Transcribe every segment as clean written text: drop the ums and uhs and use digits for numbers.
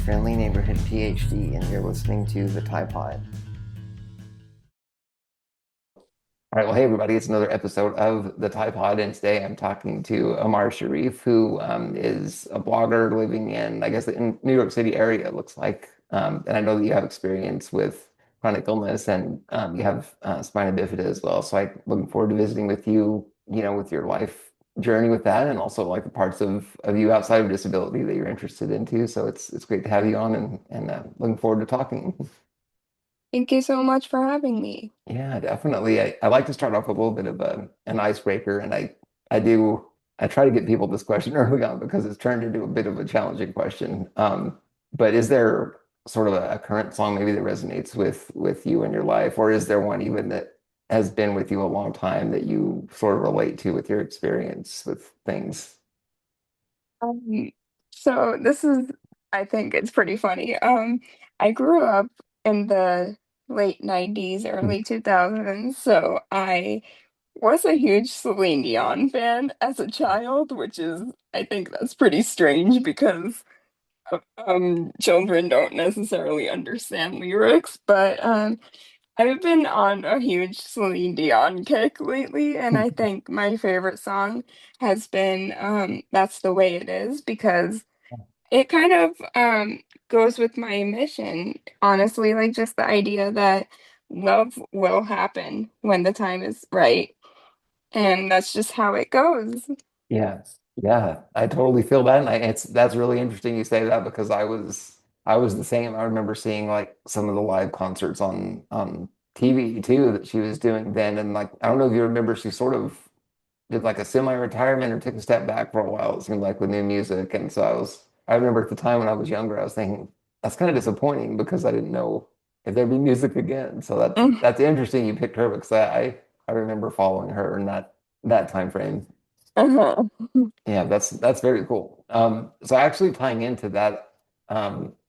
friendly neighborhood PhD, and you're listening to the Tide Pod. All right, well, hey everybody, it's another episode of the Tide Pod, and today I'm talking to Amar Sharif, who is a blogger living in, I guess, in New York City area, it looks like. And I know that you have experience with chronic illness, and you have spina bifida as well. So I'm looking forward to visiting with you, with your life journey with that, and also like the parts of you outside of disability that you're interested in too. So it's great to have you on, and looking forward to talking. Thank you so much for having me. Yeah, definitely. I like to start off with a little bit of an icebreaker, and I do I try to get people this question early on because it's turned into a bit of a challenging question. But is there sort of a current song maybe that resonates with you in your life, or is there one even that has been with you a long time that you sort of relate to with your experience with things? Um, so this is, I think it's pretty funny. I grew up in the late 90s, early 2000s, so I was a huge Celine Dion fan as a child, which is, I think that's pretty strange because children don't necessarily understand lyrics, but I've been on a huge Celine Dion kick lately, and I think my favorite song has been That's the Way It Is because it kind of goes with my mission, honestly, like just the idea that love will happen when the time is right, and that's just how it goes. Yeah, yeah, I totally feel that, and that's really interesting you say that because I was the same. I remember seeing like some of the live concerts on TV too that she was doing then, and like I don't know if you remember, she sort of did like a semi-retirement or took a step back for a while. It seemed like with new music, and so I remember at the time when I was younger, I was thinking that's kind of disappointing because I didn't know if there'd be music again. So that's interesting you picked her because I remember following her in that time frame. Uh-huh. Yeah, that's very cool. So actually tying into that,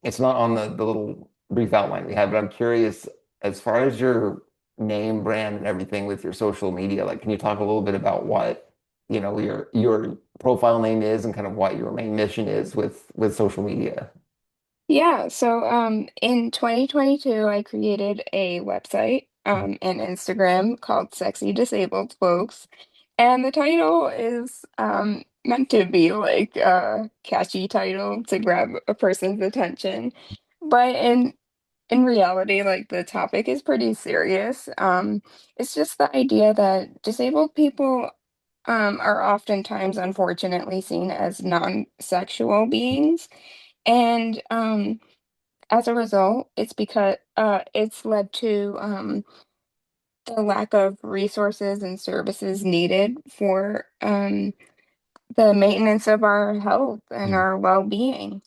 it's not on the little brief outline we had, but I'm curious as far as your name, brand, and everything with your social media, like can you talk a little bit about what, your profile name is and kind of what your main mission is with social media? Yeah, so in 2022 I created a website and Instagram called Sexy Disabled Folks. And the title is meant to be like a catchy title to grab a person's attention. But in reality, like the topic is pretty serious. It's just the idea that disabled people are oftentimes unfortunately seen as non-sexual beings. And as a result, it's led to the lack of resources and services needed for the maintenance of our health and Mhm. our well-being.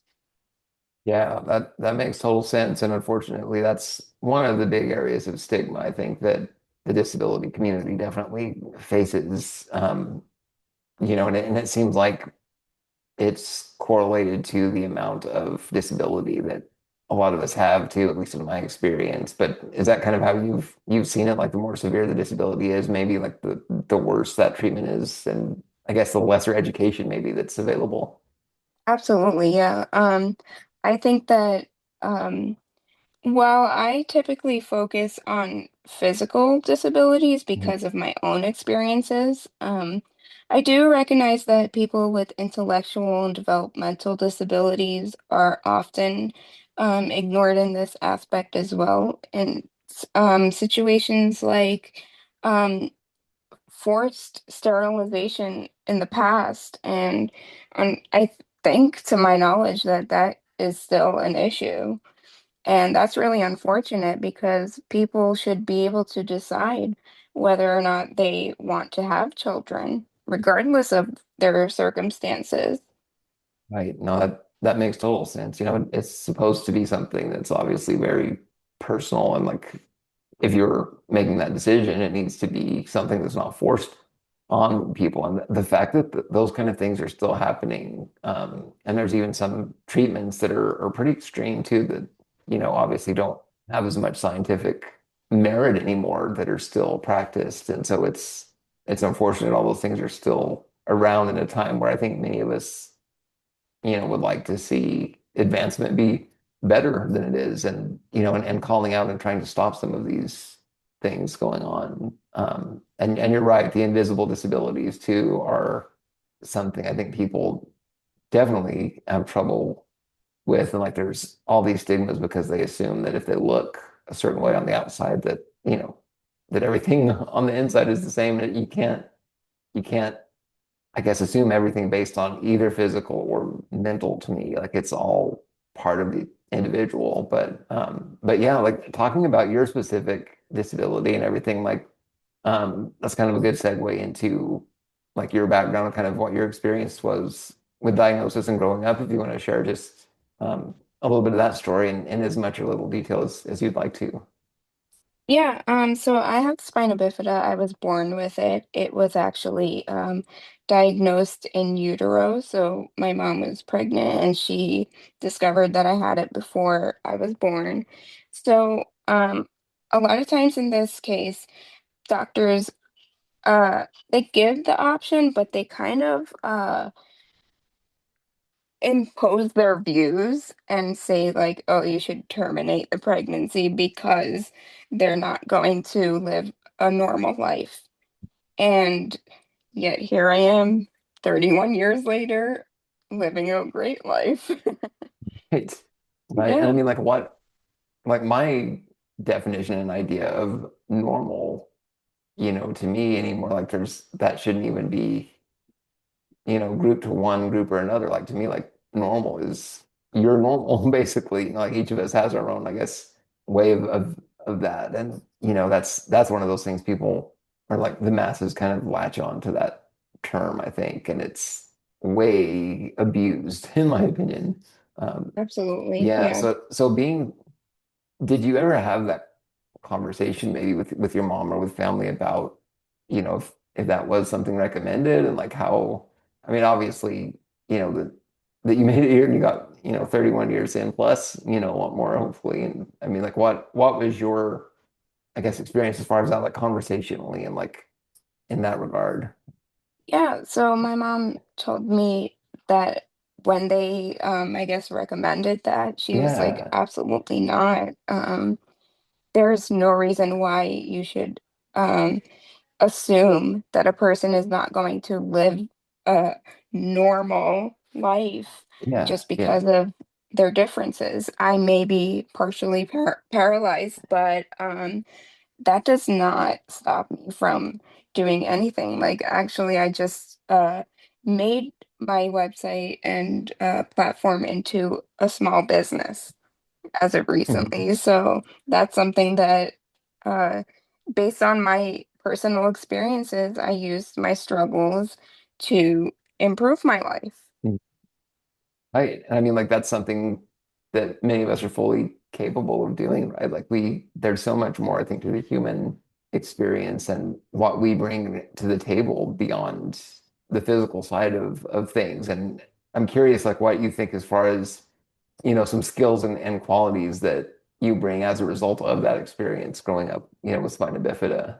Yeah, that makes total sense. And unfortunately, that's one of the big areas of stigma, I think, that the disability community definitely faces. And it seems like it's correlated to the amount of disability that a lot of us have too, at least in my experience. But is that kind of how you've seen it? Like the more severe the disability is, maybe like the worse that treatment is, and I guess the lesser education maybe that's available. Absolutely, yeah. I think that um, while I typically focus on physical disabilities Mhm. because of my own experiences, I do recognize that people with intellectual and developmental disabilities are often ignored in this aspect as well. And situations like um, forced sterilization in the past, and I think, to my knowledge, that that is still an issue. And that's really unfortunate because people should be able to decide whether or not they want to have children, regardless of their circumstances. Right. No, that makes total sense. It's supposed to be something that's obviously very personal, and like if you're making that decision, it needs to be something that's not forced on people. And the fact that those kind of things are still happening, and there's even some treatments that are pretty extreme too, that, obviously don't have as much scientific merit anymore that are still practiced. And so it's unfortunate all those things are still around in a time where I think many of us, would like to see advancement be. better than it is, and and calling out and trying to stop some of these things going on. And you're right, the invisible disabilities too are something I think people definitely have trouble with, and like there's all these stigmas because they assume that if they look a certain way on the outside that that everything on the inside is the same, that you can't I guess assume everything based on either physical or mental. To me, like it's all part of the individual. But yeah, like talking about your specific disability and everything, like that's kind of a good segue into like your background and kind of what your experience was with diagnosis and growing up. If you want to share just a little bit of that story in as much or little detail as you'd like to. Yeah, so I have spina bifida. I was born with it. It was actually diagnosed in utero. So my mom was pregnant and she discovered that I had it before I was born. So a lot of times in this case, doctors they give the option, but they kind of impose their views and say like, oh, you should terminate the pregnancy because they're not going to live a normal life. And yet here I am 31 years later living a great life. Right. Right. And I Yeah, mean, like my definition and idea of normal, to me anymore, like that shouldn't even be, grouped to one group or another. Like to me, like normal is you're normal, basically. Like each of us has our own, I guess, way of that. And that's one of those things people are like the masses kind of latch on to that term, I think, and it's way abused, in my opinion. Um, absolutely. yeah, Yeah. so did you ever have that conversation maybe with your mom or with family about, if that was something recommended and like how, I mean, obviously, that you made it here and you got, 31 years in plus, a lot more hopefully. And I mean, like what was your, I guess, experience as far as that, like conversationally and like in that regard? Yeah, so my mom told me that when they I guess recommended that, she was like, Yeah. absolutely not. There's no reason why you should um assume that a person is not going to live a normal life Yeah. just Yeah. because of their differences. I may be partially paralyzed, but that does not stop me from doing anything. Like, actually, I just made my website and platform into a small business as of Mhm. recently. So that's something that, uh, based on my personal experiences, I used my struggles to improve my life. I mean, like that's something that many of us are fully capable of doing, right? Like there's so much more, I think, to the human experience and what we bring to the table beyond the physical side of things. And I'm curious, like, what you think as far as, some skills and qualities that you bring as a result of that experience growing up, with spina bifida.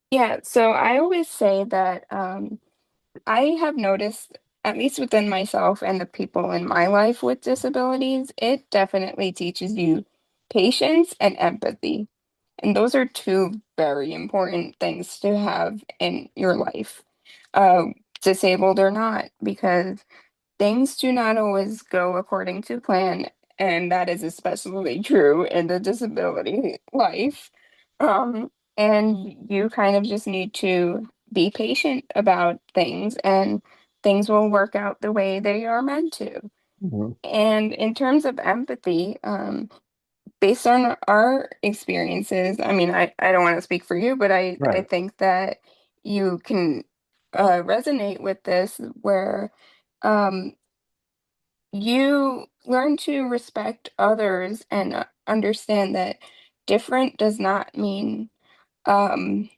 Yeah, so I always say that I have noticed, at least within myself and the people in my life with disabilities, it definitely teaches you patience and empathy. And those are two very important things to have in your life, uh, disabled or not, because things do not always go according to plan. And that is especially true in the disability life. And you kind of just need to be patient about things, and things will work out the way they are meant to. Mhm. And in terms of empathy, based on our experiences, I mean, I don't want to speak for you, but I Right. think that you can resonate with this where um, you learn to respect others and understand that different does not mean um,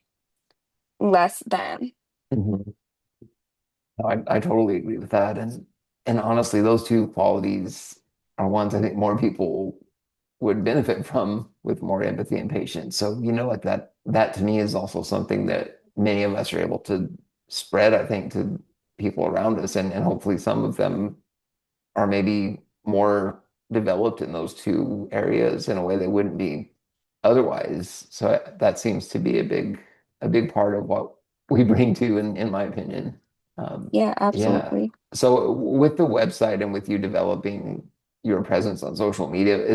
less than. Mhm. No, I totally agree with that. And honestly, those two qualities are ones I think more people would benefit from with more empathy and patience. So, like that to me is also something that many of us are able to spread, I think, to people around us. And hopefully some of them are maybe more developed in those two areas in a way they wouldn't be otherwise. So that seems to be a big part of what we bring to, in my opinion. Yeah, Yeah. absolutely. So with the website and with you developing your presence on social media,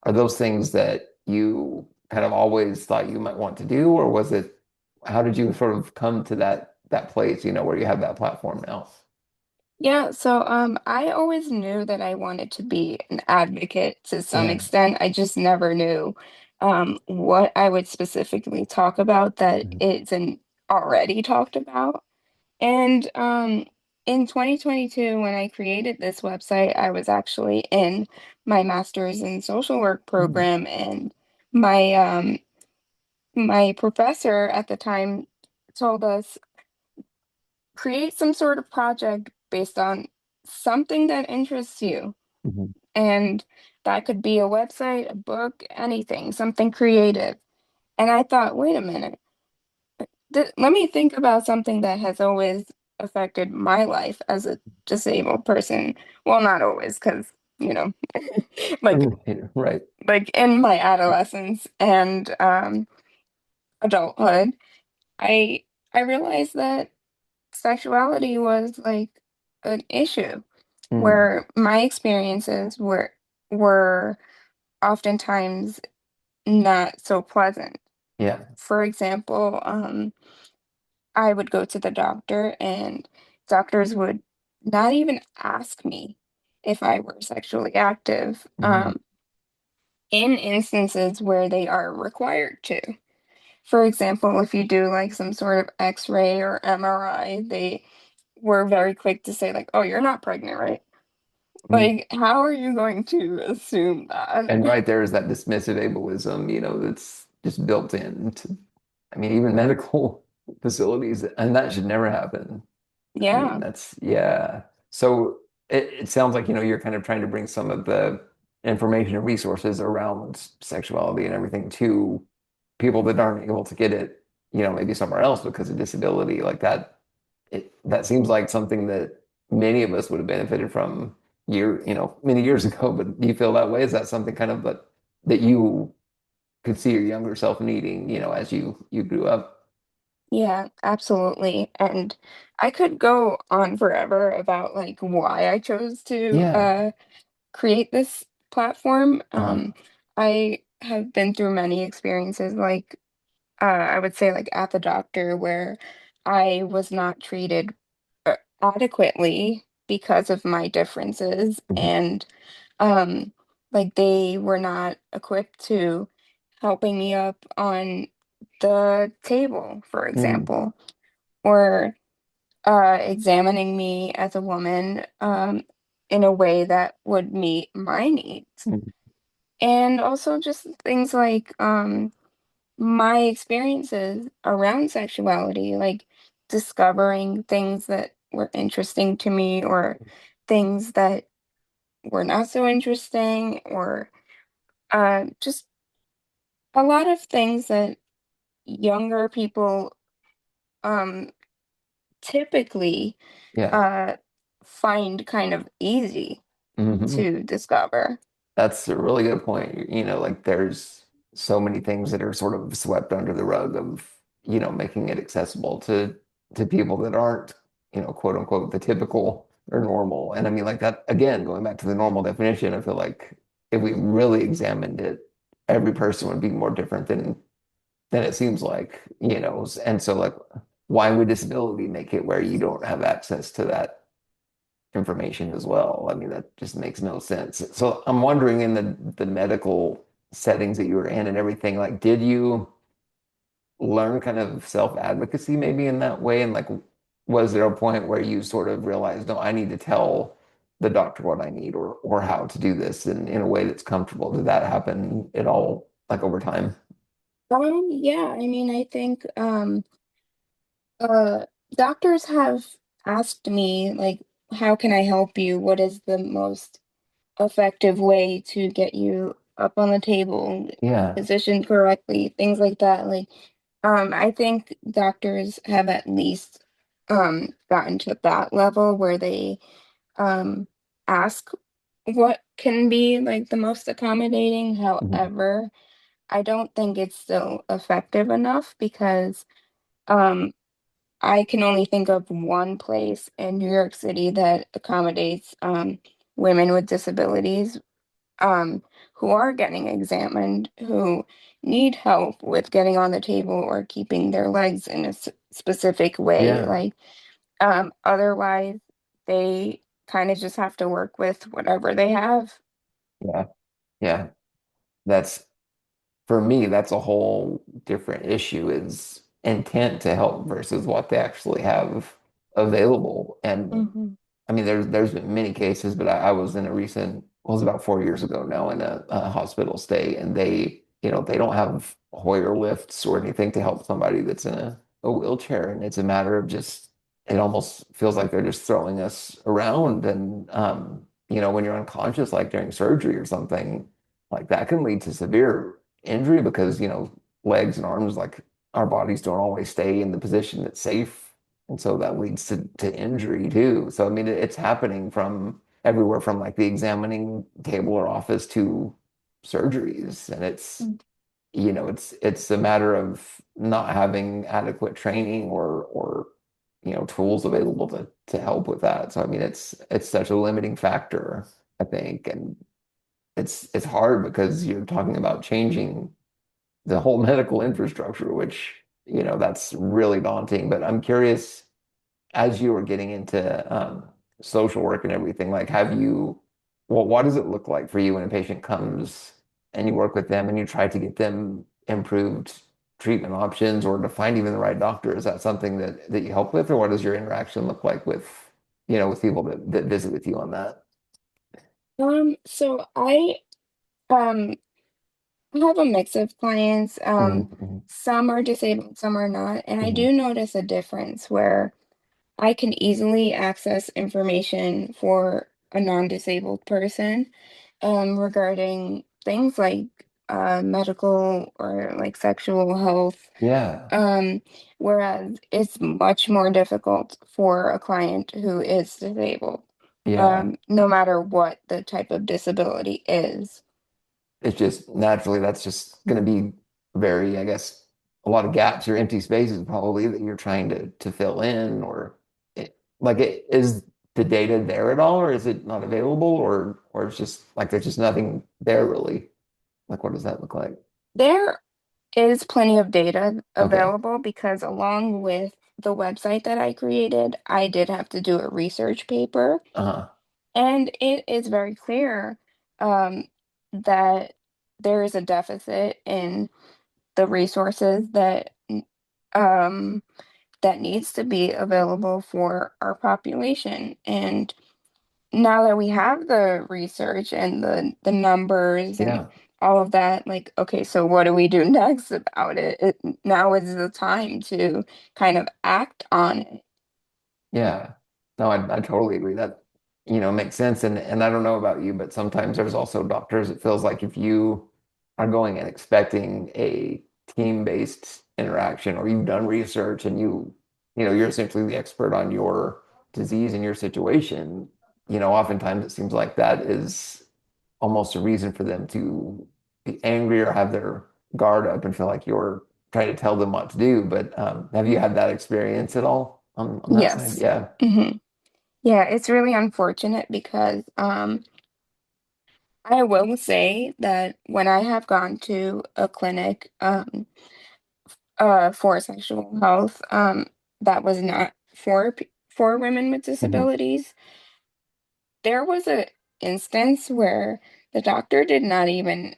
are those things that you kind of always thought you might want to do, or was it, how did you sort of come to that place, where you have that platform now? Yeah, so I always knew that I wanted to be an advocate to some Yeah. extent. I just never knew what I would specifically talk about that Mhm. isn't already talked about. And in 2022, when I created this website, I was actually in my master's in social work Mhm. program, and my my professor at the time told us create some sort of project based on something that interests you. Mhm. And that could be a website, a book, anything, something creative. And I thought, wait a minute, let me think about something that has always affected my life as a disabled person. Well, not always, because, you know, like Right. like in my adolescence and adulthood, I I realized that sexuality was like an issue Mm. where my experiences were oftentimes not so pleasant. Yeah. For example, I would go to the doctor and doctors would not even ask me if I were sexually active, Mhm. in instances where they are required to. For example, if you do like some sort of x-ray or MRI, they were very quick to say like, "Oh, you're not pregnant, right?" Mhm. Like, how are you going to assume that? And right there is that dismissive ableism, that's just built into, I mean, even medical facilities, and that should never happen. I mean, Yeah. that's, yeah. So it sounds like, you're kind of trying to bring some of the information and resources around sexuality and everything to people that aren't able to get it, maybe somewhere else because of disability. Like that, that seems like something that many of us would have benefited from many years ago. But do you feel that way? Is that something kind of that you could see your younger self needing, as you grew up? Yeah, absolutely. And I could go on forever about like why I chose to Yeah. create this platform. Uh, I have been through many experiences like I would say like at the doctor where I was not treated adequately because of my differences mhm, and um like they were not equipped to helping me up on the table, for mhm, example, or examining me as a woman in a way that would meet my needs. mhm. And also just things like my experiences around sexuality, like discovering things that were interesting to me or things that were not so interesting, or just a lot of things that younger people um, typically Yeah. uh, find kind of easy Mhm. to discover. That's a really good point. Like there's so many things that are sort of swept under the rug of, making it accessible to people that aren't, quote unquote, the typical or normal. And I mean, like that, again, going back to the normal definition, I feel like if we really examined it, every person would be more different than it seems like, and so like why would disability make it where you don't have access to that information as well? I mean, that just makes no sense. So I'm wondering in the medical settings that you were in and everything, like, did you learn kind of self-advocacy maybe in that way? And like, was there a point where you sort of realized, no, I need to tell the doctor what I need or how to do this in a way that's comfortable? Did that happen at all, like over time? Yeah, I mean, I think uh, doctors have asked me, like, how can I help you? What is the most effective way to get you up on the table, Yeah. positioned correctly, things like that. Like, I think doctors have at least gotten to that level where they um ask what can be like the most accommodating. Mhm. However, I don't think it's still effective enough because um I can only think of one place in New York City that accommodates women with disabilities um who are getting examined, who need help with getting on the table or keeping their legs in a specific way. Yeah, Like otherwise they kind of just have to work with whatever they have. yeah, yeah. That's for me, that's a whole different issue is intent to help versus what they actually have available. And Hmm. I mean, there's been many cases, but I was in a recent, well, it was about 4 years ago now in a hospital stay, and they don't have Hoyer lifts or anything to help somebody that's in a wheelchair, and it's a matter of just it almost feels like they're just throwing us around, and when you're unconscious, like during surgery or something, like that can lead to severe injury because legs and arms, like our bodies don't always stay in the position that's safe, and so that leads to injury too. So I mean, it's happening from everywhere from like the examining table or office to surgeries. And it's a matter of not having adequate training or tools available to help with that. So I mean, it's such a limiting factor, I think. And it's hard because you're talking about changing the whole medical infrastructure, which, that's really daunting. But I'm curious, as you were getting into social work and everything, like well, what does it look like for you when a patient comes and you work with them and you try to get them improved treatment options or to find even the right doctor? Is that something that you help with, or what does your interaction look like with people that visit with you on that? So um I have a mix of clients. Mhm. Some are disabled, some are not, and I Mhm. do notice a difference where I can easily access information for a non-disabled person regarding things like medical or like sexual health. Yeah. Um, Whereas it's much more difficult for a client who is disabled, Yeah. no matter what the type of disability is. It's just naturally that's just going to be very, I guess, a lot of gaps or empty spaces probably that you're trying to fill in, or is the data there at all, or is it not available, or it's just like there's just nothing there really? Like, what does that look like? There is plenty of data Okay. available because along with the website that I created, I did have to do a research paper, Uh-huh. and it is very clear um, that there is a deficit in the resources um, that needs to be available for our population. And now that we have the research and the numbers and Yeah. all of that, like, okay, so what do we do next about it? Now is the time to kind of act on it. Yeah. No, I totally agree. That, makes sense. And I don't know about you, but sometimes there's also doctors, it feels like if you are going and expecting a team-based interaction or you've done research and you're essentially the expert on your disease and your situation, oftentimes it seems like that is almost a reason for them to be angry or have their guard up and feel like you're trying to tell them what to do. But have you had that experience at all on that side? Yes. Yeah. Hmm. Yeah, it's really unfortunate because I will say that when I have gone to a clinic for sexual health that was not for women with Mhm. disabilities, there was a instance where the doctor did not even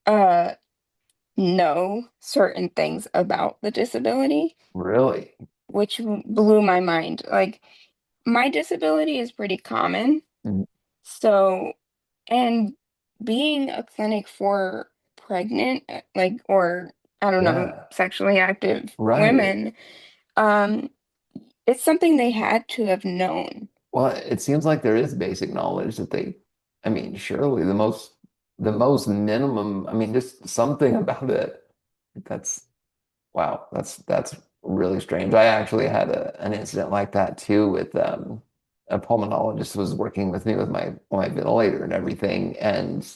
uh know certain things about the disability, Really? which blew my mind. Like my disability is pretty common. Mhm. So, and being a clinic for pregnant, like, or I don't know, Yeah. sexually active Right. women, um, it's something they had to have known. Well, it seems like there is basic knowledge that I mean, surely the most minimum, I mean, just something about it. That's Wow, that's really strange. I actually had an incident like that too with a pulmonologist was working with me with my ventilator and everything, and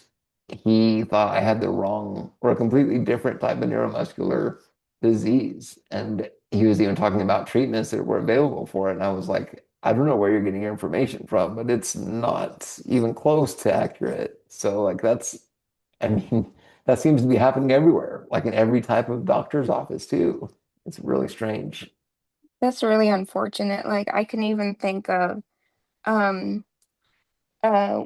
he thought I had the wrong or a completely different type of neuromuscular disease. And he was even talking about treatments that were available for it. And I was like, I don't know where you're getting your information from, but it's not even close to accurate. So like I mean, that seems to be happening everywhere, like in every type of doctor's office too. It's really strange. That's really unfortunate. Like I can even think of um uh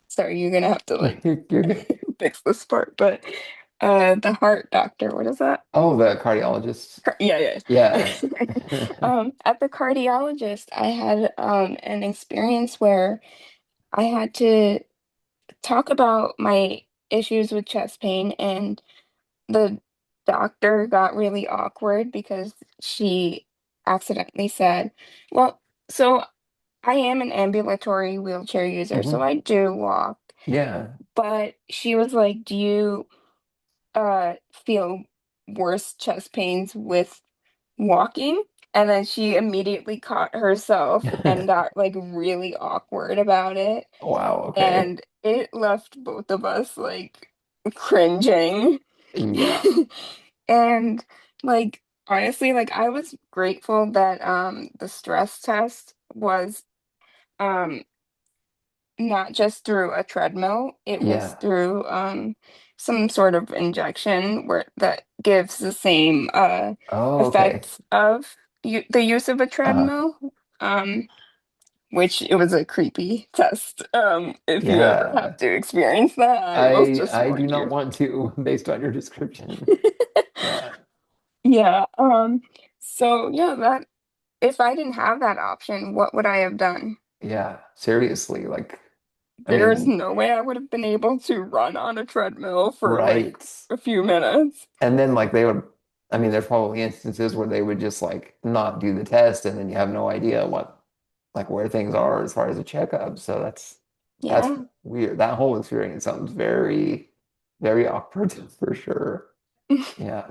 sorry, you're gonna have to like You're good. fix this part, but the heart doctor, what is that? Oh, the cardiologist. Yeah, yeah. Yeah. At the cardiologist, I had an experience where I had to talk about my issues with chest pain, and the doctor got really awkward because she accidentally said, well, so I am an ambulatory wheelchair user, so Mhm. I do walk. Yeah. But she was like, do you feel worse chest pains with walking? And then she immediately caught herself and got like really awkward about it. Wow, okay. And it left both of us like cringing. Yeah. And like honestly, like I was grateful that the stress test was um not just through a treadmill, it was Yeah. through some sort of injection where that gives the same Oh, okay. effects of the use of a Uh, treadmill. Um which it was a creepy test. If you ever have yeah. to experience that, I will just I do warn not you. want to based on your description. Yeah. Yeah. So yeah, that if I didn't have that option, what would I have done? Yeah. Seriously, like I There's mean, no way I would have been able to run on a treadmill for like right. a few minutes. And then like they would I mean, there's probably instances where they would just like not do the test and then you have no idea what like where things are as far as a checkup. So that's Yeah. weird. That whole experience sounds very, very awkward for sure. Yeah.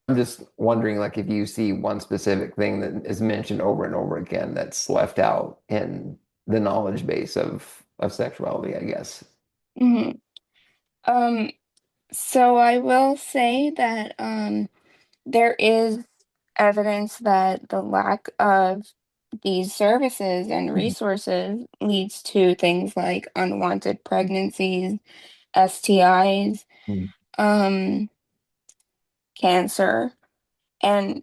I'm just wondering, like, if you see one specific thing that is mentioned over and over again that's left out in the knowledge base of sexuality, I guess. hmm Um, so I will say that there is evidence that the lack of these services and Mhm. resources leads to things like unwanted pregnancies, STIs, Mhm. um, cancer, and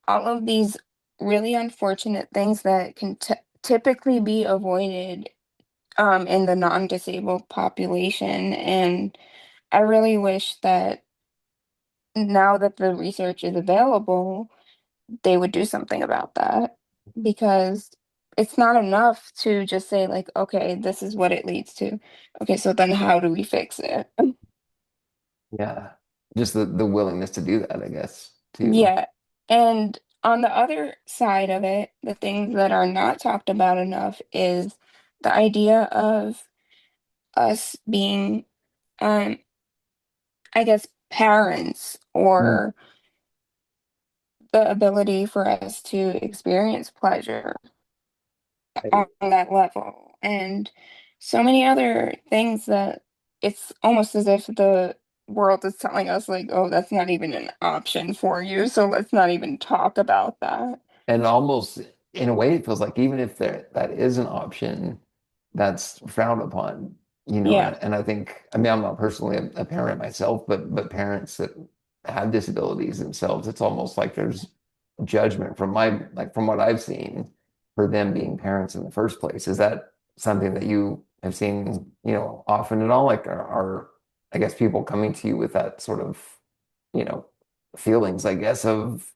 all of these really unfortunate things that can typically be avoided in the non-disabled population. And I really wish that now that the research is available, they would do something about that because it's not enough to just say like, okay, this is what it leads to. Okay, so then how do we fix it? Yeah. Just the willingness to do that, I guess, too. Yeah. And on the other side of it, the things that are not talked about enough is the idea of us being, um, I guess, parents Mm. or the ability for us to experience pleasure on Right. that level. And so many other things that it's almost as if the world is telling us, like, oh, that's not even an option for you. So let's not even talk about that. And almost in a way, it feels like even if that is an option, that's frowned upon, you know. Yeah. And I think, I mean, I'm not personally a parent myself, but parents that have disabilities themselves, it's almost like there's judgment from like from what I've seen for them being parents in the first place. Is that something that you have seen, you know, often at all? Like are I guess people coming to you with that sort of, you know, feelings, I guess, of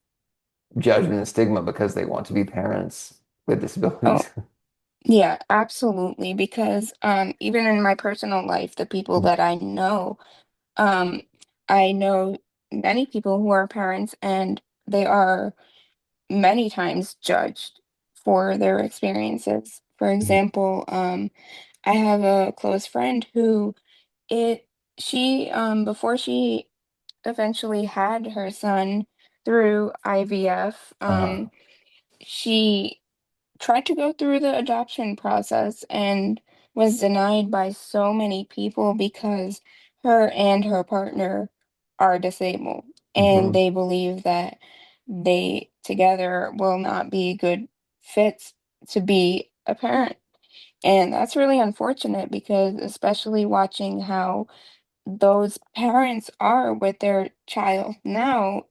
judgment and stigma because they want to be parents with Oh, disabilities. yeah, absolutely. Because even in my personal life, the people that um, I know many people who are parents and they are many times judged for their experiences. For Mhm. example, I have a close friend who it she before she eventually had her son through IVF, Uh-huh. she tried to go through the adoption process and was denied by so many people because her and her partner are disabled, and Hmm. they believe that they together will not be good fits to be a parent. And that's really unfortunate because especially watching how those parents are with their child now,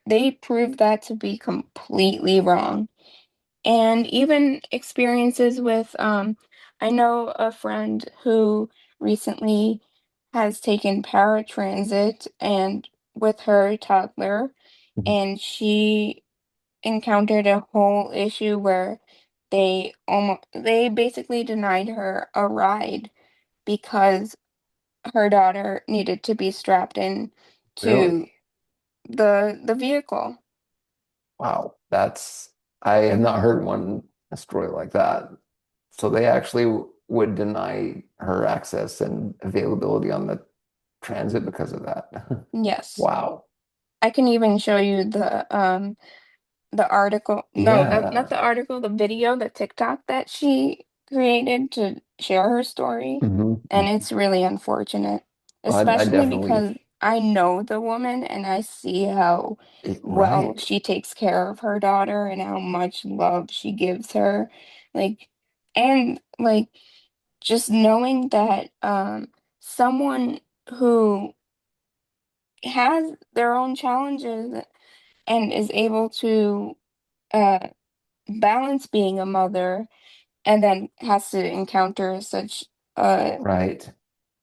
they prove that to be completely wrong. And even experiences with, I know a friend who recently has taken paratransit and with her toddler, and she encountered a whole issue where they basically denied her a ride because her daughter needed to be strapped in to Really? the vehicle. Wow. I have not heard a story like that. So they actually would deny her access and availability on the transit because of that. Yes. Wow. I can even show you the article. No, not Yeah. the article, the video, the TikTok that she created to share her story. And Hmm. it's really unfortunate, I especially definitely, because I know the woman and I see how well right. she takes care of her daughter and how much love she gives her. Like, and like just knowing that someone who has their own challenges and is able to uh, balance being a mother and then has to encounter such uh, Right.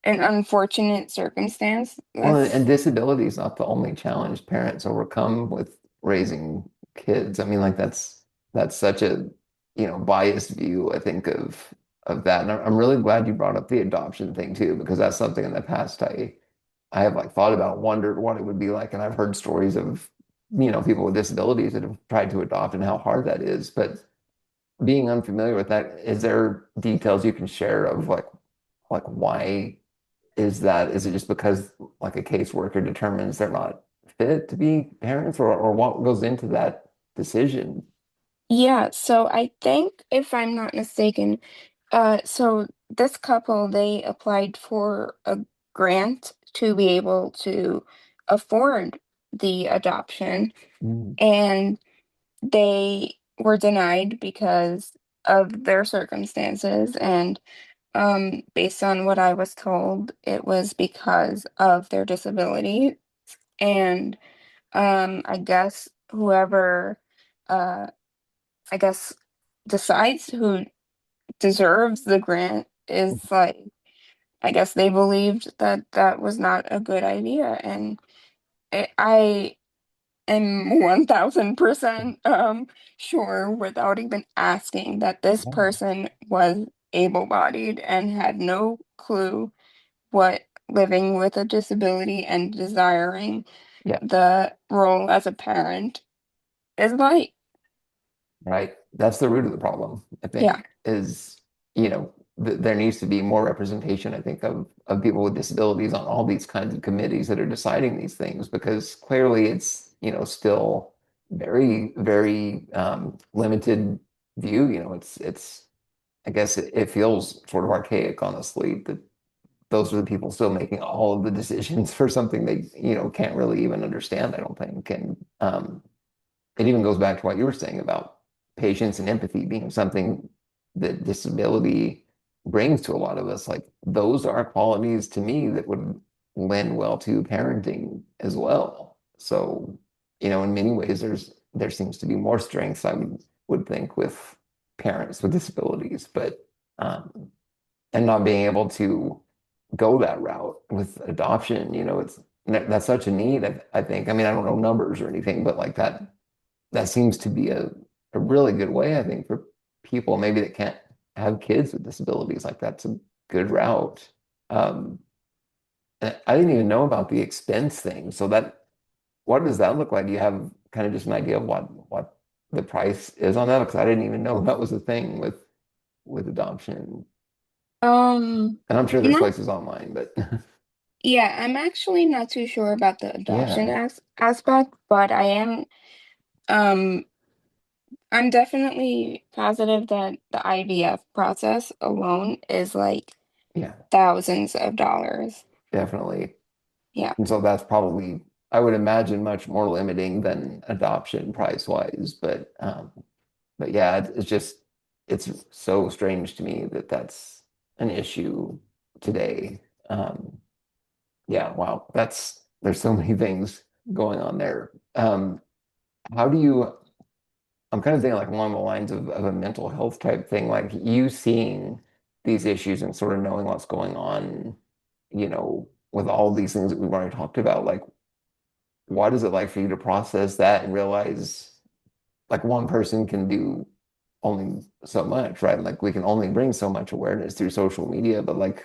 an unfortunate circumstance. Well, and That's disability is not the only challenge parents overcome with raising kids. I mean, like that's such a, biased view, I think, of that. And I'm really glad you brought up the adoption thing too, because that's something in the past I have like thought about, wondered what it would be like. And I've heard stories of, people with disabilities that have tried to adopt and how hard that is. But being unfamiliar with that, is there details you can share of like why is that? Is it just because like a caseworker determines they're not fit to be parents, or what goes into that decision? yeah. So I think if I'm not mistaken, so this couple they applied for a grant to be able to afford the adoption, Mm. and they were denied because of their circumstances. And based on what I was told, it was because of their disability. And I guess whoever, uh, I guess, decides who deserves the grant is like, I guess they believed that that was not a good idea. And I am 1000% sure without even asking that this Yeah. person was able-bodied and had no clue what living with a disability and desiring Yeah. the role as a parent is like. Right. That's the root of the problem, I Yeah. think, is, there needs to be more representation, I think, of people with disabilities on all these kinds of committees that are deciding these things, because clearly it's, still very, very limited view. I guess it feels sort of archaic, honestly, that those are the people still making all of the decisions for something they, can't really even understand, I don't think. And it even goes back to what you were saying about patience and empathy being something that disability brings to a lot of us. Like those are qualities to me that would lend well to parenting as well. So, in many ways, there seems to be more strengths, I would think, with parents with disabilities, but and not being able to go that route with adoption, that's such a need, I think. I mean, I don't know numbers or anything, but like that seems to be a really good way, I think, for people maybe that can't have kids with disabilities. Like that's a good route. Um, and I didn't even know about the expense thing. So what does that look like? Do you have kind of just an idea of what the price is on that? Because I didn't even know that was a thing with adoption. And I'm sure there's Not, places online, but yeah, I'm actually not too sure about the adoption yeah. aspect, but um I'm definitely positive that the IVF process alone is like Yeah, thousands of dollars. definitely. Yeah. And so that's probably, I would imagine, much more limiting than adoption price wise. But yeah, it's just it's so strange to me that that's an issue today. Um, yeah, wow, that's there's so many things going on there. How do you? I'm kind of thinking like along the lines of a mental health type thing, like you seeing these issues and sort of knowing what's going on, with all these things that we've already talked about. Like, what is it like for you to process that and realize like one person can do only so much, right? Like we can only bring so much awareness through social media, but like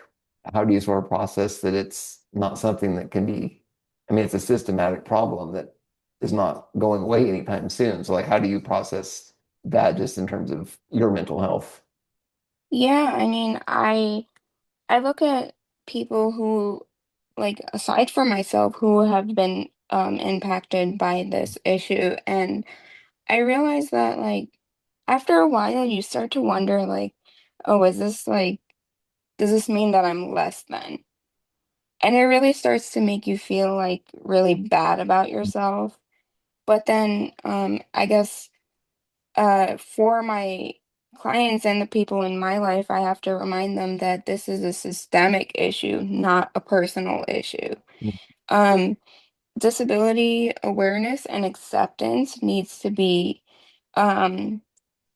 how do you sort of process that it's not something that can be, I mean, it's a systematic problem that is not going away anytime soon. So like how do you process that just in terms of your mental health? Yeah, I mean, I look at people who, like, aside from myself, who have been impacted by this issue, and I realize that, like, after a while, you start to wonder, like, oh, is this like, does this mean that I'm less than? And it really starts to make you feel like really bad about yourself. But then, I guess, for my clients and the people in my life, I have to remind them that this is a systemic issue, not a personal issue. Um, Disability awareness and acceptance needs to be um,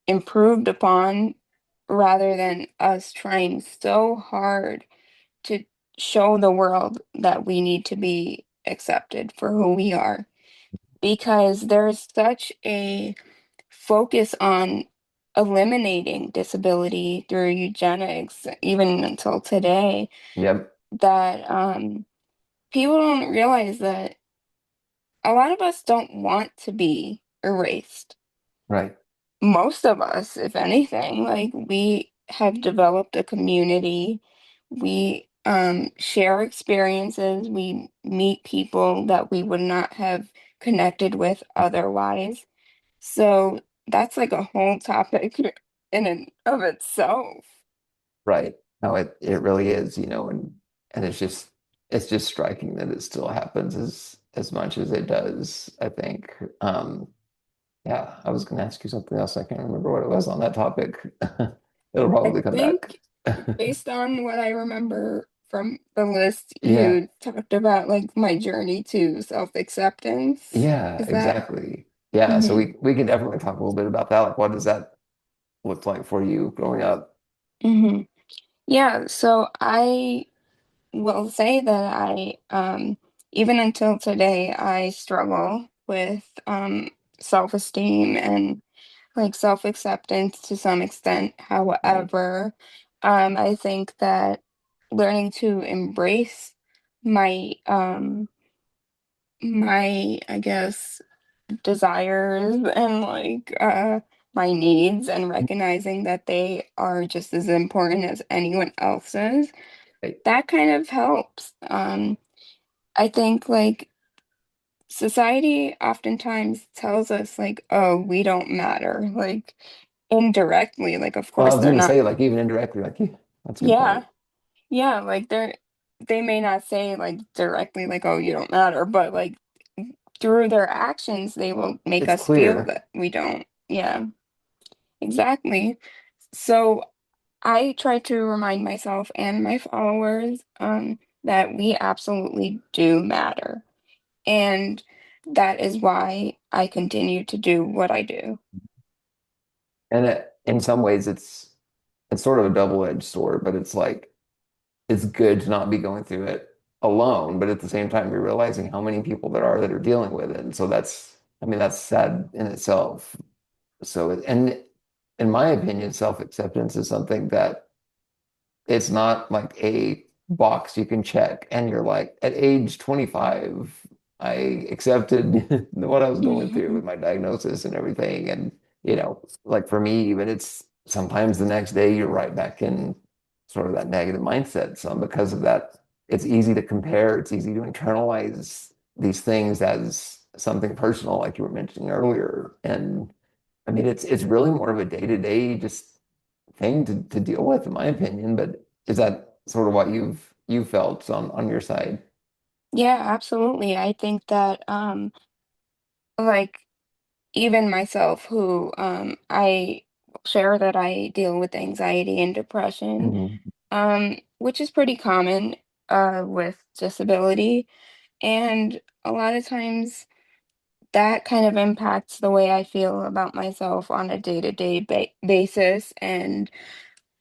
improved upon rather than us trying so hard to show the world that we need to be accepted for who we are. Because there's such a focus on eliminating disability through eugenics, even until today, Yep, that people don't realize that a lot of us don't want to be erased. right, Most of us, if anything, like we have developed a community, we share experiences, we meet people that we would not have connected with otherwise. So that's like a whole topic in and of itself. right. No, it really is, and it's just striking that it still happens as much as it does, I think. Yeah, I was going to ask you something else. I can't remember what it was on that topic. It'll I probably come back. think based on what I remember from the list, Yeah, you talked about like my journey to self-acceptance. yeah, Is that? exactly. Yeah, so Hmm. we can definitely talk a little bit about that. Like, what does that look like for you growing up? Hmm. Yeah, so I will say that even until today, I struggle with self-esteem and like self-acceptance to some extent. Right, However, I think that learning to embrace my I guess desires and like my needs and recognizing that they are just as important as anyone else's, right. that kind of helps. I think like society oftentimes tells us like, oh, we don't matter, like indirectly, like of Well, I course was they're going to not. say, like, even indirectly, like, yeah, that's a good point. Yeah, yeah, like they may not say like directly like, oh, you don't matter, but like through their actions they will make It's us feel clear, that we don't. Yeah, exactly. So I try to remind myself and my followers that we absolutely do matter. And that is why I continue to do what I do. and in some ways, it's sort of a double-edged sword, but it's like it's good to not be going through it alone, but at the same time, you're realizing how many people there are that are dealing with it. And so I mean, that's sad in itself. And in my opinion, self-acceptance is something that it's not like a box you can check. And you're like, at age 25, I accepted what I was going through with Mhm. my diagnosis and everything. And, like for me, even it's sometimes the next day you're right back in sort of that negative mindset. So because of that, it's easy to compare, it's easy to internalize these things as something personal, like you were mentioning earlier. And I mean, it's really more of a day-to-day just thing to deal with, in my opinion. But is that sort of what you've felt on your side? Yeah, absolutely. I think that like even myself who I share that I deal with anxiety and depression, Hmm. which is pretty common with disability. And a lot of times that kind of impacts the way I feel about myself on a day-to-day basis. And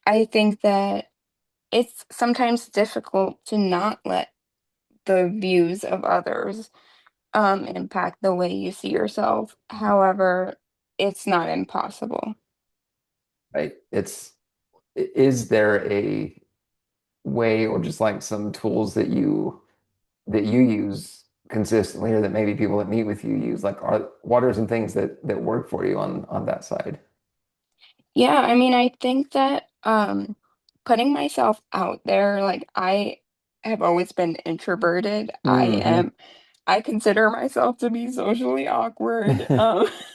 I think that it's sometimes difficult to not let the views of others impact the way you see yourself. However, it's not impossible. Right? Is there a way or just like some tools that you use consistently or that maybe people that meet with you use? Like what are some things that work for you on that side? Yeah, I mean, I think that putting myself out there, like I have always been introverted. Hmm. I consider myself to be socially awkward.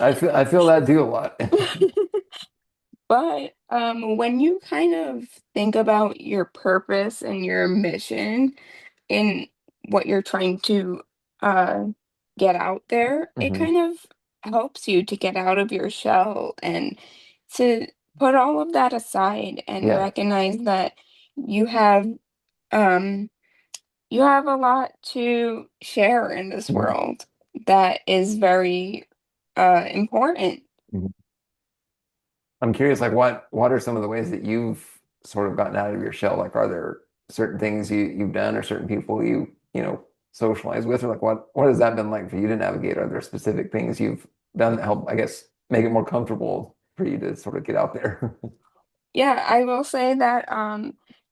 I feel that too a lot. But when you kind of think about your purpose and your mission in what you're trying to uh, get out there, it Hmm. kind of helps you to get out of your shell and to put all of that aside and Yeah. recognize that you have um, you have a lot to share in this Mhm. world that is very important. Mhm. I'm curious, like what are some of the ways that you've sort of gotten out of your shell? Like, are there certain things you've done or certain people you socialize with, or like what has that been like for you to navigate? Are there specific things you've done that help, I guess, make it more comfortable for you to sort of get out there? Yeah, I will say that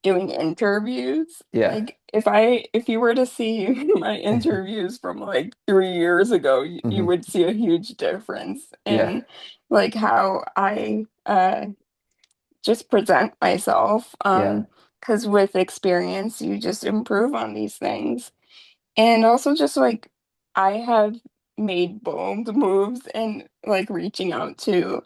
doing interviews, Yeah. like if you were to see my interviews from like 3 years ago, you Hmm. would see a huge difference Yeah. in like how I just present myself. Yeah. Because with experience, you just improve on these things. And also just like I have made bold moves and like reaching out to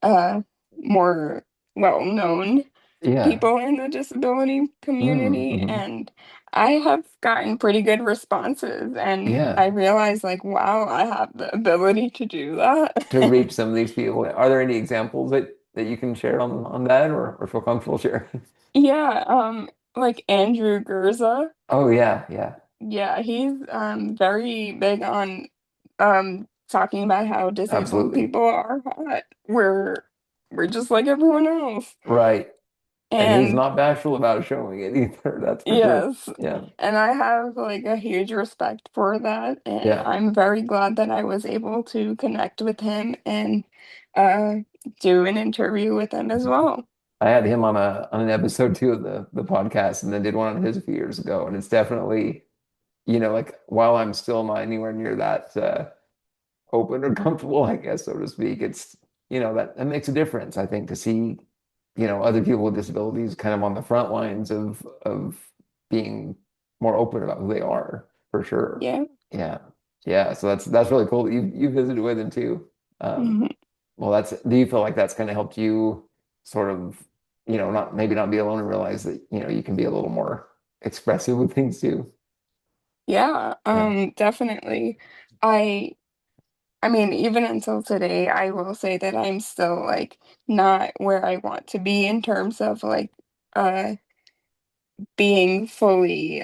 uh more well-known Yeah. people in the disability community, Mm-hmm. and I have gotten pretty good responses, and I Yeah. realized like, wow, I have the ability to do To that. reach some of these people. Are there any examples that you can share on that or feel comfortable sharing? Yeah, like Andrew Gurza. Oh yeah, yeah, Yeah, he's very big on talking about how disabled absolutely. people are hot. We're just like everyone else. Right. And he's And not bashful about showing it either. That's for sure. yes, Yeah. and I have like a huge respect for that, and Yeah. I'm very glad that I was able to connect with him and uh do an interview with him as well. I had him on an episode two of the podcast and then did one on his a few years ago. And it's definitely, like while I'm still not anywhere near that open or comfortable, I guess, so to speak. It's, that makes a difference, I think, to see, other people with disabilities kind of on the front lines of being more open about who they are, for sure. Yeah. Yeah. Yeah. So that's really cool that you visited with him too. Um, Mhm. well, do you feel like that's kind of helped you sort of, not maybe not be alone and realize that, you can be a little more expressive with things too? Yeah, Yeah. definitely. I I mean, even until today, I will say that I'm still like not where I want to be in terms of like uh being fully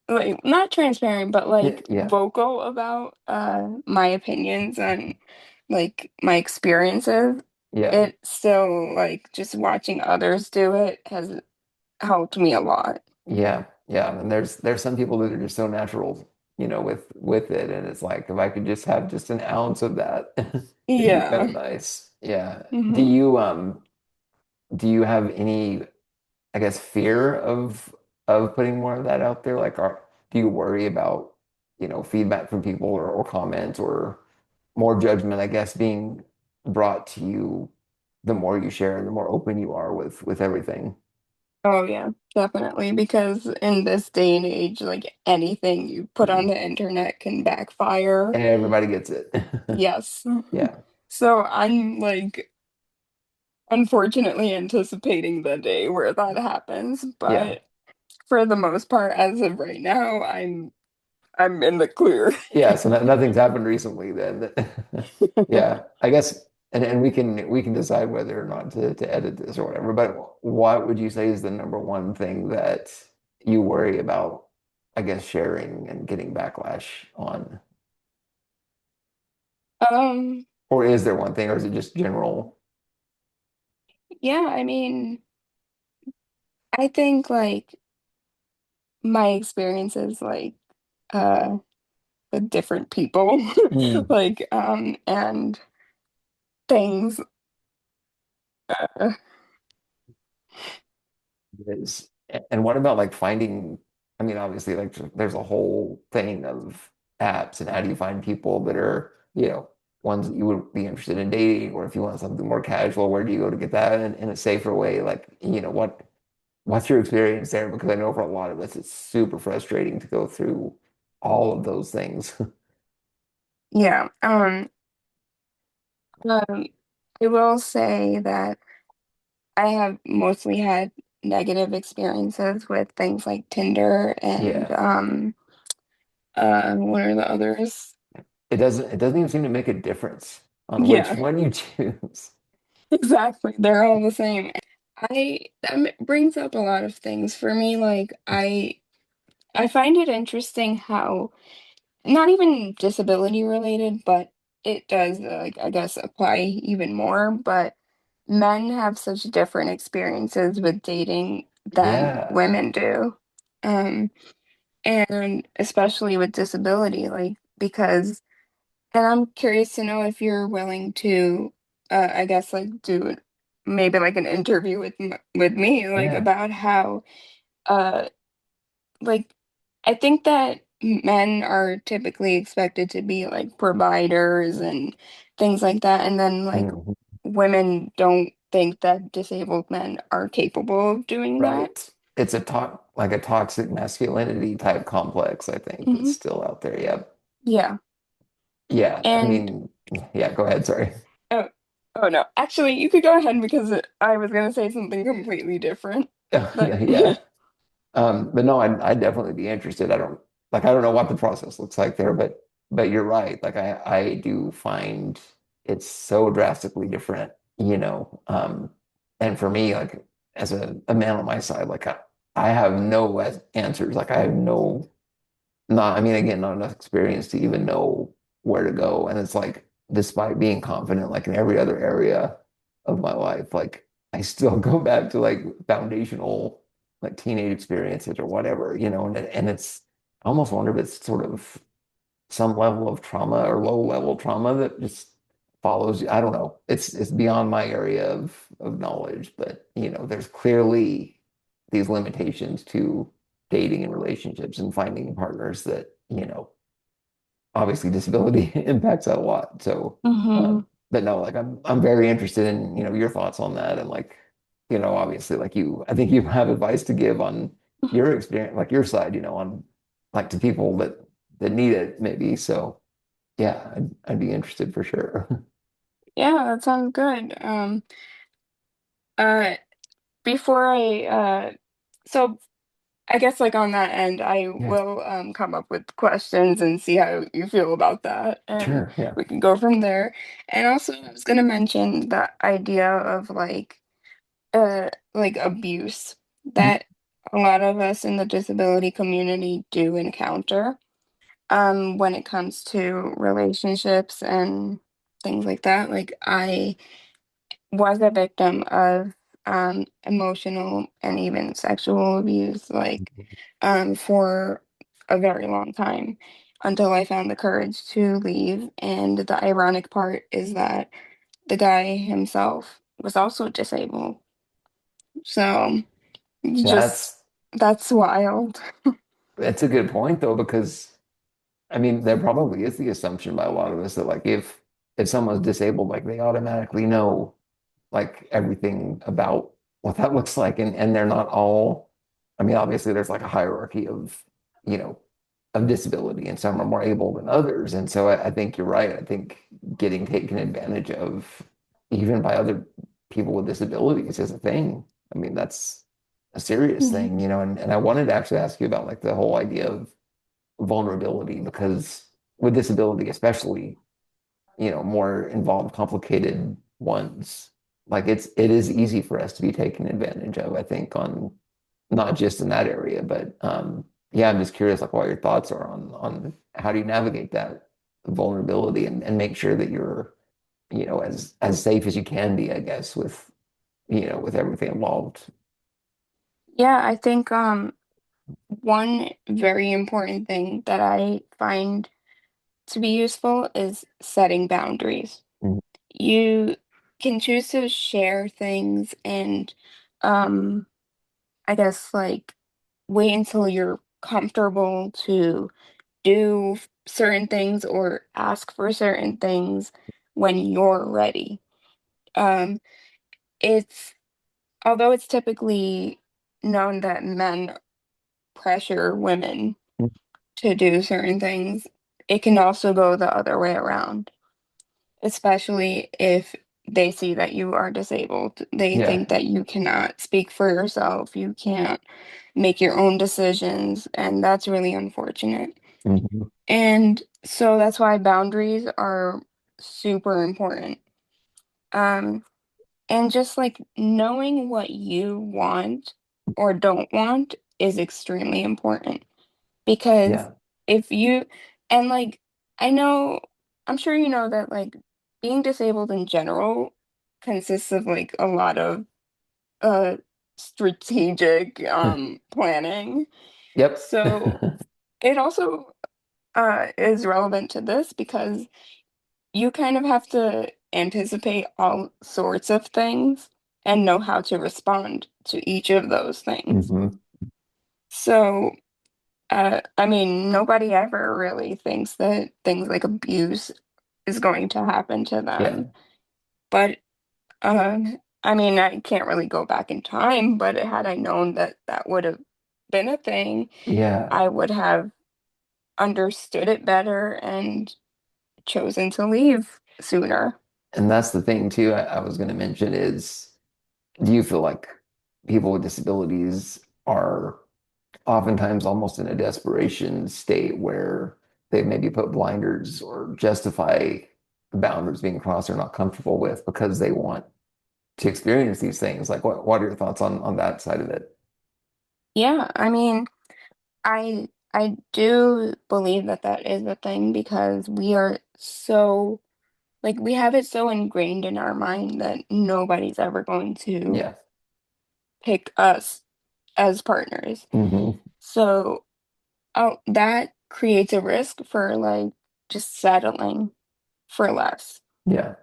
like not transparent, but Yeah. like Yeah. vocal about my opinions and like my experiences. Yeah. It still like just watching others do it has helped me a lot. Yeah, yeah, and there's some people that are just so natural, with it, and it's like if I could just have just an ounce of that, it'd be kind Yeah. of nice. Yeah. Do Hmm. you um do you have any, I guess, fear of putting more of that out there? Like, do you worry about, feedback from people or comments or more judgment, I guess, being brought to you the more you share and the more open you are with everything? Oh yeah, definitely. Because in this day and age, like anything you put on Mhm. the internet can backfire. Everybody gets it. Yes. Yeah. So I'm like unfortunately anticipating the day where that happens, Yeah. but for the most part, as of right now, I'm in the clear. Yeah, so nothing's happened recently then. Yeah, I guess, and we can decide whether or not to edit this or whatever. But what would you say is the number one thing that you worry about, I guess, sharing and getting backlash on? Um, Or is there one thing, or is it just general? yeah, I mean, I think like my experiences uh with different people Mm. like and things uh, Is and what about like finding, I mean, obviously like there's a whole thing of apps and how do you find people that are, ones that you would be interested in dating, or if you want something more casual, where do you go to get that in a safer way? Like, what's your experience there? Because I know for a lot of us it's super frustrating to go through all of those things. yeah. Um I will say that I have mostly had negative experiences with things like Tinder and Yeah. what are the others? It doesn't even seem to make a difference on which Yeah, one you choose. exactly. They're all the same. Brings up a lot of things for me. Like I find it interesting how not even disability related, but it does like I guess apply even more, but men have such different experiences with dating than Yeah. women do. Um and especially with disability like because and I'm curious to know if you're willing to I guess like do maybe like an interview with me like Yeah. about how uh like I think that men are typically expected to be like providers and things like that, and then like Mhm. women don't think that disabled men are capable of doing that. Right. It's like a toxic masculinity type complex, I think, that's Hmm. still out there. Yep. Yeah. Yeah. I And mean, yeah, go ahead. Sorry. oh, oh no, actually, you could go ahead because I was gonna say something completely different. Like, Yeah. But no, I'd definitely be interested. I don't know what the process looks like there, but you're right. Like I do find it's so drastically different, you know. And for me, like as a man on my side, like I have no answers. Like I have not, I mean, again, not enough experience to even know where to go. And it's like, despite being confident, like in every other area of my life, like I still go back to like foundational, like teenage experiences or whatever, and it's, I almost wonder if it's sort of some level of trauma or low level trauma that just follows you. I don't know. It's beyond my area of knowledge, but there's clearly these limitations to dating and relationships and finding partners that, obviously disability impacts that a lot. So, hmm but no, like I'm very interested in, your thoughts on that and like, obviously like I think you have advice to give on your experience, like your side, on like to people that need it maybe. So yeah, I'd be interested for sure. yeah, that sounds good. Uh, before so I guess like on that end, I Yeah, will come up with questions and see how you feel about that, and sure. Yeah. we can go from there. And also, I was gonna mention the idea of like abuse that a lot of us in the disability community do encounter when it comes to relationships and things like that. Like I was a victim of emotional and even sexual abuse, like for a very long time until I found the courage to leave. And the ironic part is that the guy himself was also disabled. So you just, That's that's wild. that's a good point though, because I mean, there probably is the assumption by a lot of us that like if someone's disabled, like they automatically know like everything about what that looks like, and they're not all. I mean, obviously there's like a hierarchy of you know of disability, and some are more able than others. And so I think you're right. I think getting taken advantage of even by other people with disabilities is a thing. I mean, that's a serious Mhm. thing, you know, and I wanted to actually ask you about like the whole idea of vulnerability because with disability, especially, you know, more involved, complicated ones, like it is easy for us to be taken advantage of, I think, on not just in that area, but yeah, I'm just curious like what your thoughts are on how do you navigate that vulnerability and make sure that you're, you know, as safe as you can be, I guess, with, you know, with everything involved. Yeah, I think one very important thing that I find to be useful is setting boundaries. Mhm. You can choose to share things and um I guess like wait until you're comfortable to do certain things or ask for certain things when you're ready. Um it's although it's typically known that men pressure women to do certain things, it can also go the other way around, especially if they see that you are disabled. They Yeah. think that you cannot speak for yourself, you can't make your own decisions, and that's really unfortunate. Mhm. And so that's why boundaries are super important. Um, and just like knowing what you want or don't want is extremely important. Because Yeah. if you, and like, I know, I'm sure you know that like being disabled in general consists of like a lot of uh strategic planning. Yep. So it also is relevant to this because you kind of have to anticipate all sorts of things and know how to respond to each of those things. hmm So I mean, nobody ever really thinks that things like abuse is going to happen to Yeah. them. But I mean, I can't really go back in time, but had I known that that would have been a thing, Yeah. I would have understood it better and chosen to leave sooner. And that's the thing too, I was going to mention is, do you feel like people with disabilities are oftentimes almost in a desperation state where they maybe put blinders or justify boundaries being crossed they're not comfortable with because they want to experience these things? Like what are your thoughts on that side of it? Yeah, I mean, I do believe that that is a thing because we are so like we have it so ingrained in our mind that nobody's ever going to Yeah. pick us as partners. hmm So, oh, that creates a risk for like just settling for less. Yeah.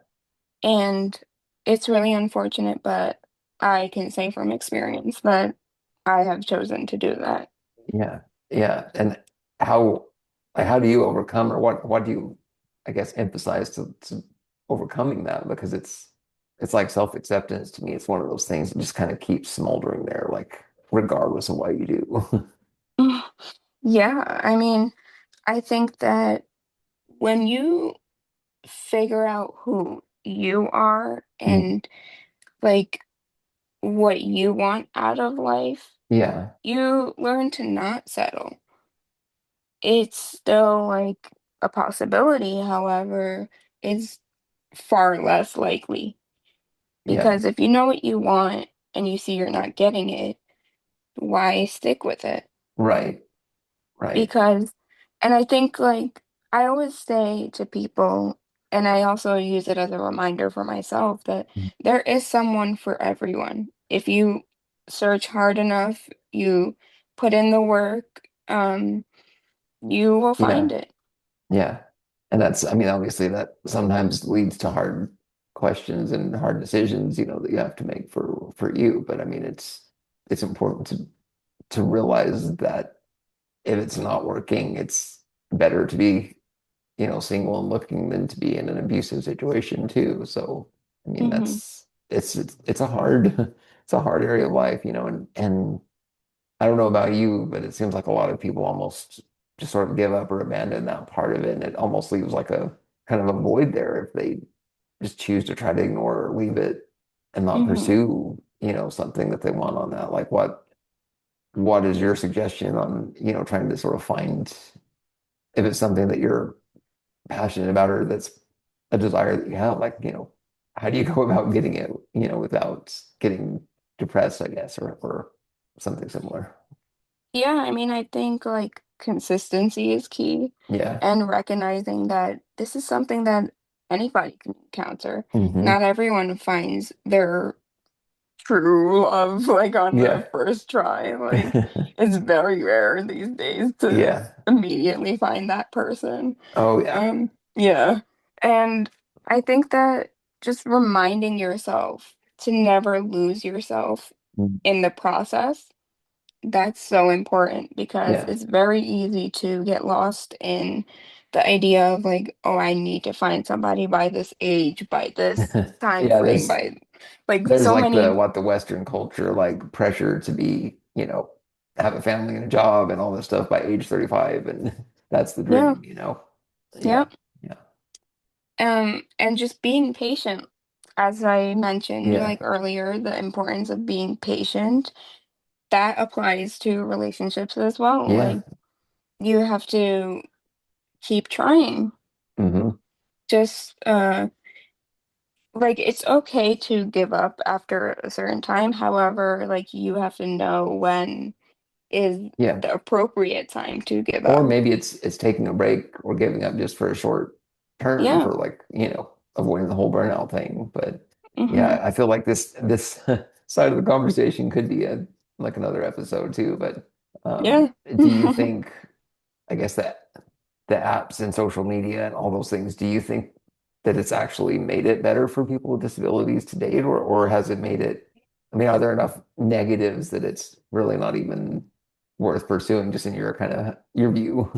And it's really unfortunate, but I can say from experience that I have chosen to do that. Yeah. Yeah. And how like how do you overcome or what do you I guess emphasize to overcoming that? Because it's like self-acceptance to me. It's one of those things that just kind of keeps smoldering there, like regardless of what you do. Yeah, I mean, I think that when you figure out who you are Mm. and like what you want out of life, Yeah. you learn to not settle. It's still like a possibility, however, it's far less likely Yeah. because if you know what you want and you see you're not getting it, why stick with it? Right. Right. Because, and I think like I always say to people, and I also use it as a reminder for myself that there is someone for everyone. If you search hard enough, you put in the work, you will find Yeah. it. Yeah. And that's, I mean, obviously that sometimes leads to hard questions and hard decisions, you know, that you have to make for you. But I mean, it's important to realize that if it's not working, it's better to be, you know, single and looking than to be in an abusive situation too. So, I mean, Hmm. that's it's a hard it's a hard area of life, you know, and I don't know about you, but it seems like a lot of people almost just sort of give up or abandon that part of it. And it almost leaves like a kind of a void there if they just choose to try to ignore or leave it and not Hmm. pursue, something that they want on that. Like what is your suggestion on, trying to sort of find if it's something that you're passionate about or that's a desire that you have, like, how do you go about getting it, without getting depressed, I guess, or something similar. Yeah, I mean, I think like consistency is key Yeah. and recognizing that this is something that anybody can encounter. Hmm. Not everyone finds their true love like on the Yeah. first try. Like it's very rare these days to Yeah. immediately find that person. Oh yeah. Yeah. And I think that just reminding yourself to never lose yourself Mm. in the process, that's so important because Yeah. it's very easy to get lost in the idea of like, oh, I need to find somebody by this age, by this time Yeah, frame, there's by like there's so like the many. what the Western culture like pressure to be, have a family and a job and all this stuff by age 35 and that's the Yeah, dream. Yeah. yeah. Yeah. And just being patient, as I mentioned Yeah. like earlier, the importance of being patient, that applies to relationships as well. Yeah. Like you have to keep trying. Hmm. Just like it's okay to give up after a certain time. However, like you have to know when is Yeah. the appropriate time to give Or up. maybe it's taking a break or giving up just for a short term Yeah. for like, avoiding the whole burnout thing. But Mm-hmm. yeah, I feel like this side of the conversation could be a like another episode too. But Yeah. do you think, I guess that the apps and social media and all those things, do you think that it's actually made it better for people with disabilities to date, or has it made it, I mean, are there enough negatives that it's really not even worth pursuing, just in your kind of your view?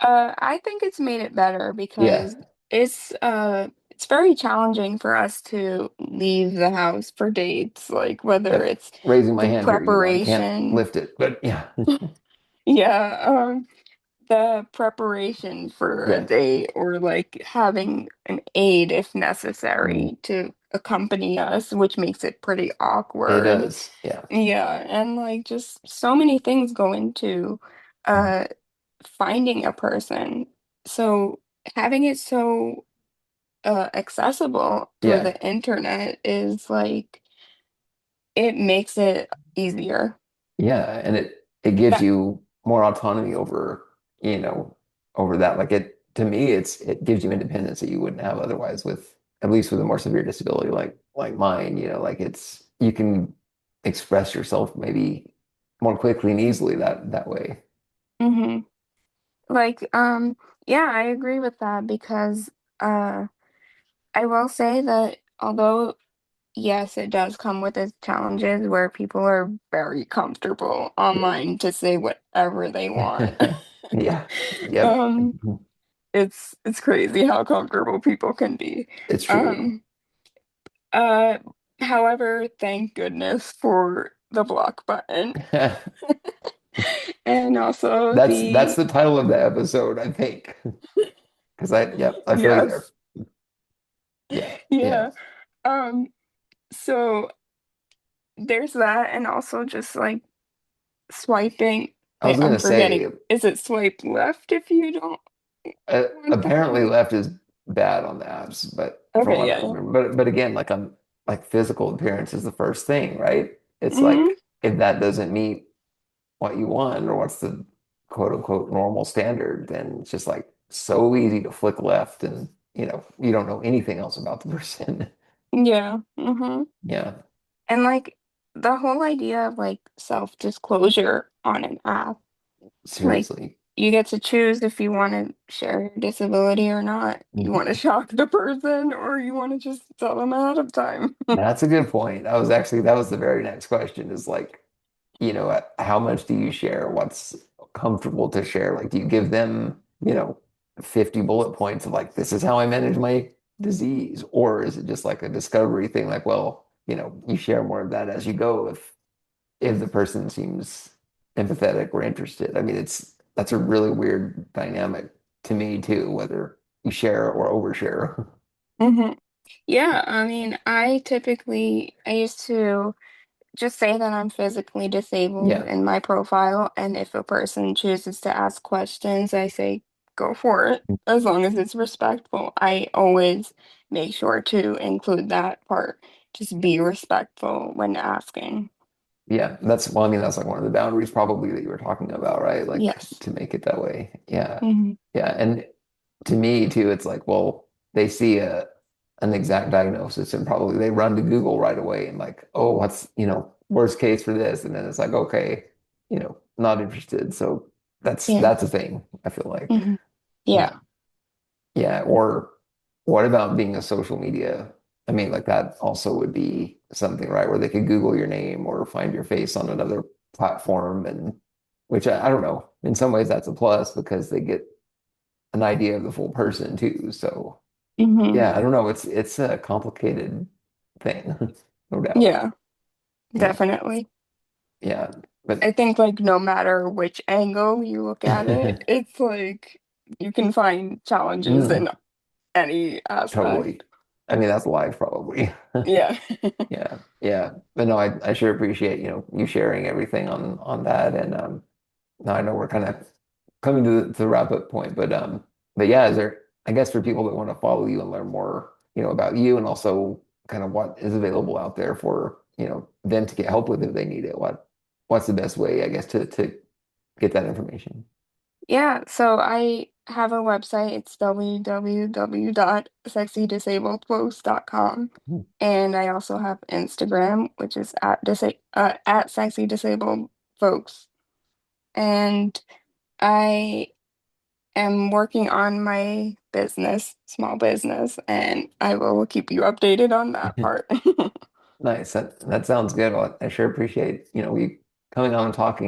I think it's made it better Yeah. because it's very challenging for us to leave the house for dates, like whether Yep. it's Raising my the hand here, I can't preparation. lift it, but yeah. Yeah, the preparation for a Yeah. date or like having an aide if Mm. necessary to accompany us, which makes it pretty It awkward. does. Yeah. Yeah, and like just so many things go into Mm. uh finding a person. So having it so accessible through Yeah. the internet is like it makes it easier. Yeah, and it gives That you more autonomy over, you know, over that. Like it to me, it gives you independence that you wouldn't have otherwise with at least with a more severe disability like mine, like it's you can express yourself maybe more quickly and easily that way. hmm like yeah, I agree with that because uh I will say that although yes, it does come with its challenges where people are very comfortable online to say whatever they want. Yeah. Yep. um it's crazy how comfortable people can be. It's true. Um, uh, however, thank goodness for the block button and also That's the the title of the episode, I think. Because I feel you there. yes, Yeah. Yeah. yeah. Um, so there's that, and also just like swiping. I Wait, was I'm gonna forgetting. say Is it swipe left if you don't want apparently them? left is bad on the apps, but from Okay, what I yeah. remember, but again, like I'm like physical appearance is the first thing, right? It's Mm-hmm. like if that doesn't meet what you want or what's the quote unquote normal standard, then it's just like so easy to flick left and you don't know anything else about the person. Yeah. Mm-hmm. Yeah, And like the whole idea of like self-disclosure on an app, like seriously. you get to choose if you want to share your disability or not. You want to Mhm. shock the person or you want to just tell them ahead of time. That's a good point. I was actually that was the very next question is like how much do you share? What's comfortable to share? Like, do you give them, 50 bullet points of like, this is how I manage my disease? Or is it just like a discovery thing? Like, well, you share more of that as you go if the person seems empathetic or interested. I mean, that's a really weird dynamic to me too, whether you share or overshare. hmm Yeah, I mean, I used to just say that I'm physically disabled Yeah. in my profile, and if a person chooses to ask questions, I say go for it, as long as it's respectful. I always make sure to include that part. Just be respectful when asking. Yeah, that's well, I mean, that's like one of the boundaries probably that you were talking about, right? Like Yes. to make it that way. Yeah. hmm Yeah. And to me too, it's like, well, they see an exact diagnosis and probably they run to Google right away and like, oh, what's, worst case for this? And then it's like, okay, not interested. So Yeah. that's a thing, I feel like. hmm Yeah. Yeah. Yeah. Or what about being a social media? I mean, like that also would be something, right? Where they could Google your name or find your face on another platform, and which I don't know. In some ways, that's a plus because they get an idea of the full person too. So hmm yeah, I don't know. It's a complicated thing, no doubt. Yeah, Yeah, definitely. yeah, but I think like no matter which angle you look at it, it's like you can find challenges mm, in any aspect. totally. I mean, that's life probably. Yeah. Yeah, yeah. But no, I sure appreciate, you sharing everything on that. And now I know we're kind of coming to the wrap up point, but yeah, is there, I guess for people that want to follow you and learn more, about you and also kind of what is available out there for, them to get help with if they need it, what's the best way, I guess, to get that information? Yeah, so I have a website. It's www.sexydisabledfolks.com. Hmm. And I also have Instagram, which is at sexy disabled folks. And I am working on my business, small business, and I will keep you updated on that part. Nice. That sounds good. Well, I sure appreciate, we coming on and talking.